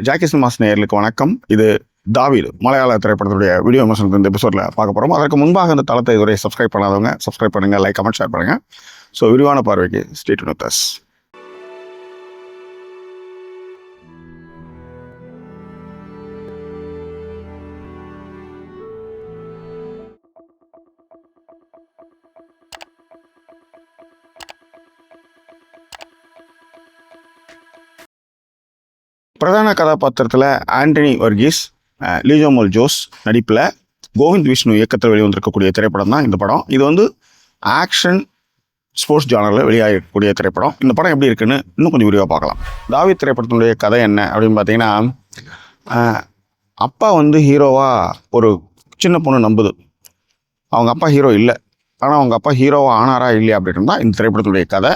Jackie cinemas நேயர்களுக்கு வணக்கம். இது தாவீது மலையாள திரைப்படத்துடைய வீடியோ விமர்சனத்தை இந்த எபிசோடில் பார்க்க போகிறோம். அதற்கு முன்பாக இந்த தளத்தை இதுவரை சப்ஸ்கிரைப் பண்ணாதவங்க சப்ஸ்கிரைப் பண்ணுங்கள், லைக், கமெண்ட், ஷேர் பண்ணுங்கள். ஸோ விரிவான பார்வைக்கு ஸ்டே டியூன் வித் அஸ். பிரதான கதாபாத்திரத்தில் ஆண்டனி வர்கீஸ், லீஜோமோல் ஜோஸ் நடிப்பில் கோவிந்த் விஷ்ணு இயக்கத்தில் வெளிவந்திருக்கக்கூடிய திரைப்படம் தான் இந்த படம். இது வந்து ஆக்ஷன் ஸ்போர்ட்ஸ் ஜானரில் வெளியாகக்கூடிய திரைப்படம். இந்த படம் எப்படி இருக்குன்னு இன்னும் கொஞ்சம் விரிவாக பார்க்கலாம். தாவீத் திரைப்படத்தினுடைய கதை என்ன அப்படின்னு பார்த்தீங்கன்னா, அப்பா வந்து ஹீரோவாக ஒரு சின்ன பொண்ணு நம்புது. அவங்க அப்பா ஹீரோ இல்லை, ஆனால் அவங்க அப்பா ஹீரோவாக ஆனாரா இல்லையா அப்படின்னு தான் இந்த திரைப்படத்தினுடைய கதை.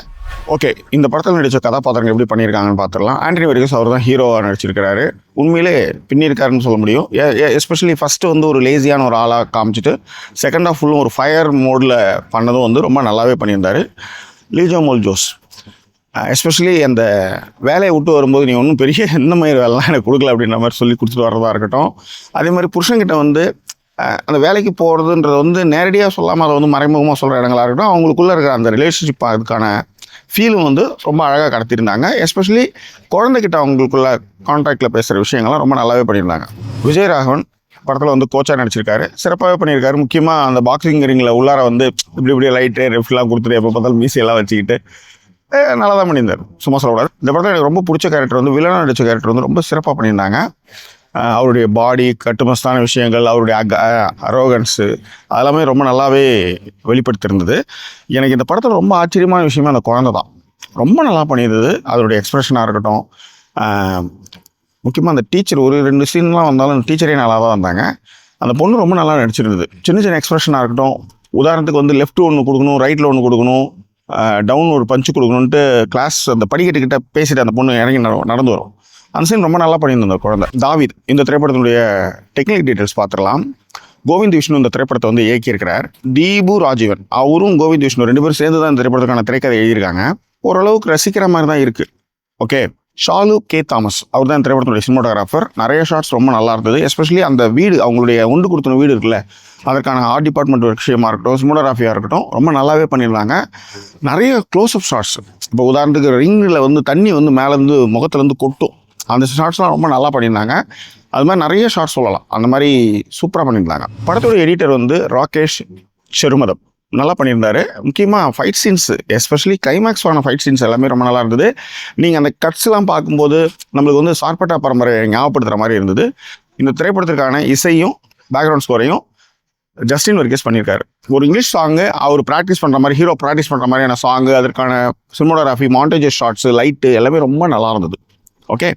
ஓகே, இந்த படத்தில் நடித்த கதாபாத்திரங்கள் எப்படி பண்ணியிருக்காங்கன்னு பார்த்துடலாம். ஆண்டனி வர்கீஸ் அவர் தான் ஹீரோவாக நடிச்சிருக்கிறாரு. உண்மையிலே பின்னிருக்காருன்னு சொல்ல முடியும். எஸ்பெஷலி ஃபஸ்ட்டு வந்து ஒரு லேசியான ஒரு ஆளாக காமிச்சிட்டு செகண்ட் ஆஃப் ஃபுல்லும் ஒரு ஃபயர் மோடில் பண்ணதும் வந்து ரொம்ப நல்லாவே பண்ணியிருந்தார். லீஜோமோல் ஜோஸ் எஸ்பெஷலி அந்த வேலையை விட்டு வரும்போது நீ ஒன்றும் பெரிய எந்த மாதிரி வேலைலாம் எனக்கு கொடுக்கல அப்படின்ற மாதிரி சொல்லி கொடுத்துட்டு வர்றதா இருக்கட்டும். அதே மாதிரி புருஷன்கிட்ட வந்து அந்த வேலைக்கு போகிறதுன்றது வந்து நேரடியாக சொல்லாமல் அதை வந்து மறைமுகமாக சொல்கிற இடங்களாக இருக்கட்டும், அவங்களுக்குள்ளே இருக்கிற அந்த ரிலேஷன்ஷிப் அதுக்கான ஃபீலும் வந்து ரொம்ப அழகாக கடத்தியிருந்தாங்க. எஸ்பெஷலி குழந்தைகிட்ட அவங்களுக்குள்ள கான்டாக்டில் பேசுகிற விஷயங்கள்லாம் ரொம்ப நல்லாவே பண்ணியிருந்தாங்க. விஜயராகவன் படத்தில் வந்து கோச்சாக நடிச்சிருக்காரு, சிறப்பாகவே பண்ணியிருக்காரு. முக்கியமாக அந்த பாக்ஸிங் ரிங்கில் உள்ளார வந்து இப்படி லைட்டு ரெஃப்லாம் கொடுத்துட்டு எப்போ பார்த்தாலும் மீசையெல்லாம் வச்சுக்கிட்டு நல்லா தான் பண்ணியிருந்தார், சும்மா சொல்லக்கூடாது. இந்த படத்தில் எனக்கு ரொம்ப பிடிச்ச கேரக்டர் வந்து வில்லனாக நடித்த கேரக்டர் வந்து ரொம்ப சிறப்பாக பண்ணியிருந்தாங்க. அவருடைய பாடி, கட்டுமஸ்தான விஷயங்கள், அவருடைய அரோகன்ஸு அதெல்லாமே ரொம்ப நல்லாவே வெளிப்படுத்தியிருந்தது. எனக்கு இந்த படத்தில் ரொம்ப ஆச்சரியமான விஷயமே அந்த குழந்தை தான். ரொம்ப நல்லா பண்ணியிருந்தது. அதோடைய எக்ஸ்ப்ரெஷனாக இருக்கட்டும், முக்கியமாக அந்த டீச்சர் ஒரு 2 சீன்லாம் வந்தாலும் டீச்சரே நல்லா தான் வந்தாங்க. அந்த பொண்ணு ரொம்ப நல்லா நடிச்சிருந்தது. சின்ன சின்ன எக்ஸ்ப்ரெஷனாக இருக்கட்டும், உதாரணத்துக்கு வந்து லெஃப்ட் ஒன்று கொடுக்கணும், ரைட்டில் ஒன்று கொடுக்கணும், டவுன் ஒரு பஞ்சு கொடுக்கணுன்ட்டு கிளாஸ் அந்த படிக்கட்டுக்கிட்ட பேசிட்டு அந்த பொண்ணு இறங்கி நடந்து வரும். அந்த சீன் ரொம்ப நல்லா பண்ணியிருந்த குழந்தை. தாவீத் இந்த திரைப்படத்தினுடைய டெக்னிக்கல் டீட்டெயில்ஸ் பார்த்துடலாம். கோவிந்த் விஷ்ணு இந்த திரைப்படத்தை வந்து இயக்கியிருக்கிறார். தீபு ராஜீவன் அவரும் கோவிந்த் விஷ்ணு 2 பேரும் சேர்ந்து தான் இந்த திரைப்படத்துக்கான திரைக்கதை எழுதியிருக்காங்க. ஓரளவுக்கு ரசிக்கிற மாதிரி தான் இருக்குது. ஓகே, ஷாலு கே தாமஸ் அவர் தான் இந்த திரைப்படத்துடைய சினிமாட்டோகிராஃபர். நிறைய ஷாட்ஸ் ரொம்ப நல்லா இருந்தது. எஸ்பெஷலி அந்த வீடு, அவங்களுடைய ஒன்று கொடுத்த வீடு இருக்குல்ல, அதற்கான ஆர்ட் டிபார்ட்மெண்ட் விஷயமா இருக்கட்டும், சினிமாட்டோகிராஃபியாக இருக்கட்டும், ரொம்ப நல்லாவே பண்ணியிருந்தாங்க. நிறைய க்ளோஸ்அப் ஷாட்ஸ், இப்போ உதாரணத்துக்கு ரிங்கில் வந்து தண்ணி வந்து மேலேருந்து முகத்துலேருந்து கொட்டும், அந்த ஷார்ட்ஸ்லாம் ரொம்ப நல்லா பண்ணியிருந்தாங்க. அது மாதிரி நிறைய ஷார்ட்ஸ் சொல்லலாம், அந்த மாதிரி சூப்பராக பண்ணியிருந்தாங்க. படத்தோட எடிட்டர் வந்து ராகேஷ் ஷெருமதம் நல்லா பண்ணியிருந்தார். முக்கியமாக ஃபைட் சீன்ஸ், எஸ்பெஷலி கிளைமேக்ஸான ஃபைட் சீன்ஸ் எல்லாமே ரொம்ப நல்லா இருந்தது. நீங்கள் அந்த கட்ஸ்லாம் பார்க்கும்போது நம்மளுக்கு வந்து சார்பட்டா பரம்பரை ஞாபகப்படுத்துகிற மாதிரி இருந்தது. இந்த திரைப்படத்திற்கான இசையும் பேக்ரவுண்ட் ஸ்கோரையும் ஜஸ்டின் வர்கீஸ் பண்ணியிருக்காரு. ஒரு இங்கிலீஷ் சாங்கு அவர் ப்ராக்டிஸ் பண்ணுற மாதிரி, ஹீரோ ப்ராக்டிஸ் பண்ணுற மாதிரியான சாங்கு, அதற்கான சினிமோட்டோகிராஃபி, மாண்டேஜஸ் ஷார்ட்ஸு, லைட்டு எல்லாமே ரொம்ப நல்லா இருந்தது. ஓகே,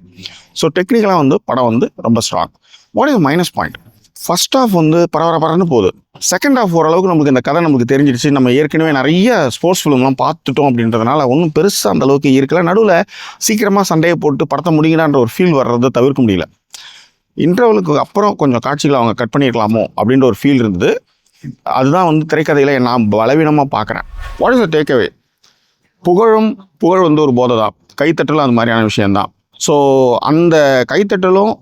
ஸோ டெக்னிக்கலாக வந்து படம் வந்து ரொம்ப strong. What is minus point? First half வந்து பரபரன்னு போகுது. செகண்ட் ஆஃப் ஓரளவுக்கு நம்மளுக்கு இந்த கதை நமக்கு தெரிஞ்சிடுச்சு. நம்ம ஏற்கனவே நிறைய ஸ்போர்ட்ஸ் ஃபிலிம்லாம் பார்த்துட்டோம் அப்படின்றதுனால ஒன்றும் பெருசாக அந்த அளவுக்கு இருக்கல. நடுவில் சீக்கிரமாக சண்டையை போட்டு படத்தை முடிங்கடான்ற ஒரு ஃபீல் வர்றதை தவிர்க்க முடியல. இன்டர்வலுக்கு அப்புறம் கொஞ்சம் காட்சிகளை அவங்க கட் பண்ணியிருக்கலாமோ அப்படின்ற ஒரு ஃபீல் இருந்தது. அதுதான் வந்து திரைக்கதையில் நான் பலவீனமாக பார்க்குறேன். What is the take away? புகழ் வந்து ஒரு போதை தான், கைத்தட்டலும் அது மாதிரியான விஷயந்தான். ஸோ அந்த கைத்தட்டலும்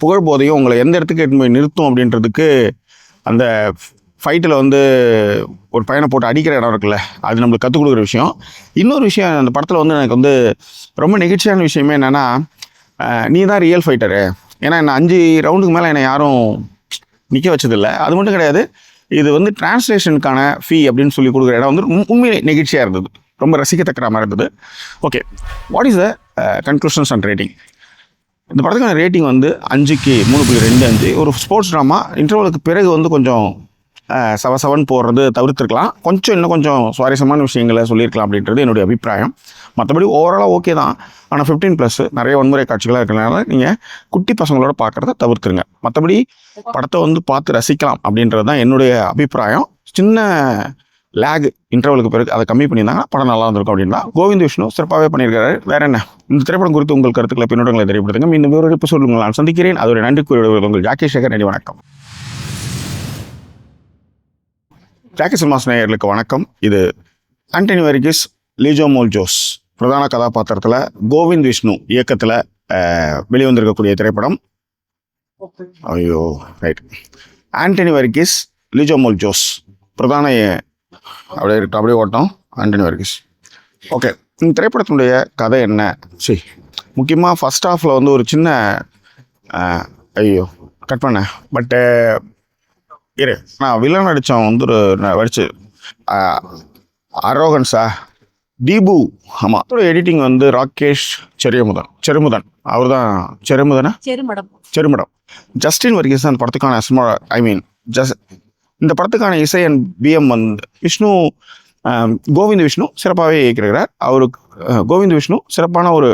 புகழ் போதையும் உங்களை எந்த இடத்துக்கு எடுத்து போய் நிறுத்தும் அப்படின்றதுக்கு அந்த ஃபைட்டில் வந்து ஒரு பையனை போட்டு அடிக்கிற இடம் இருக்குல்ல, அது நம்மளுக்கு கற்றுக் கொடுக்குற விஷயம். இன்னொரு விஷயம் அந்த படத்தில் வந்து எனக்கு வந்து ரொம்ப நெகிழ்ச்சியான விஷயமே என்னென்னா, நீ தான் ரியல் ஃபைட்டரு, ஏன்னா என்ன 5 ரவுண்டுக்கு மேலே என்னை யாரும் நிற்க வச்சதில்லை. அது மட்டும் கிடையாது, இது வந்து டிரான்ஸ்லேஷனுக்கான ஃபீ அப்படின்னு சொல்லி கொடுக்குற இடம் வந்து உண்மையிலே நெகிழ்ச்சியாக இருந்தது, ரொம்ப ரசிக்கத்தக்கிற மாதிரி இருந்தது. Okay, what is the conclusions and rating? இந்த படத்துக்கான ரேட்டிங் வந்து 5க்கு 3.25. ஒரு ஸ்போர்ட்ஸ் ட்ராமா இன்டர்வலுக்கு பிறகு வந்து கொஞ்சம் சவன் போடுறது தவிர்த்துருக்கலாம். இன்னும் கொஞ்சம் சுவாரஸ்யமான விஷயங்களை சொல்லியிருக்கலாம் அப்படின்றது என்னுடைய அபிப்பிராயம். மற்றபடி ஓவராலாக ஓகே தான். ஆனால் 15+ நிறைய வன்முறை காட்சிகளாக இருக்கிறதுனால நீங்கள் குட்டி பசங்களோட பார்க்குறத தவிர்த்துருங்க. மற்றபடி படத்தை வந்து பார்த்து ரசிக்கலாம் அப்படின்றது தான் என்னுடைய அபிப்பிராயம். சின்ன லேக் இன்டர்வலுக்கு பிறகு அதை கம்மி பண்ணியிருந்தாங்கன்னா படம் நல்லா இருந்திருக்கும் அப்படின்னா. கோவிந்த் விஷ்ணு சிறப்பாகவே பண்ணியிருக்காரு. வேற என்ன, இந்த திரைப்படம் குறித்து உங்கள் கருத்துக்களை பின்னோட்டங்களை தெரியப்படுத்துங்க. மீண்டும் வேறு எபிசோட் நான் சந்திக்கிறேன். அதோட நன்றி கூறிய உங்கள் ஜாக்கி சேகர். நன்றி, வணக்கம். ஜாக்கி சினிமாஸ் நேயர்களுக்கு வணக்கம். இது ஆண்டனி வர்கீஸ், லீஜோமோல் ஜோஸ் பிரதான கதாபாத்திரத்தில், கோவிந்த் விஷ்ணு இயக்கத்தில் வெளிவந்திருக்கக்கூடிய திரைப்படம். ஐயோ ரைட். ஆண்டனி வர்கீஸ், லிஜோமோல் ஜோஸ் பிரதான அப்படியே ஓட்டம். ஆண்டனி வர்கீஸ். ஓகே, இந்த திரைப்படத்தினுடைய கதை என்ன? சரி, முக்கியமாக ஃபஸ்ட் ஹாஃபில் வந்து ஒரு சின்ன ஐயோ கட் பண்ணேன். பட்டு நான் வில்லன் அடித்தவன் வந்து வடிச்சு அரோகன்ஸா தீபு. ஆமாம், அதோட எடிட்டிங் வந்து ராகேஷ் செருமுதன் அவர் தான். செருமடம். ஜஸ்டின் வர்கீஸ் அந்த படத்துக்கான இந்த படத்துக்கான இசை அண்ட் பிஎம் வந்து விஷ்ணு, கோவிந்த் விஷ்ணு சிறப்பாகவே இயக்கிறார். அவருக்கு கோவிந்த் விஷ்ணு சிறப்பான ஒரு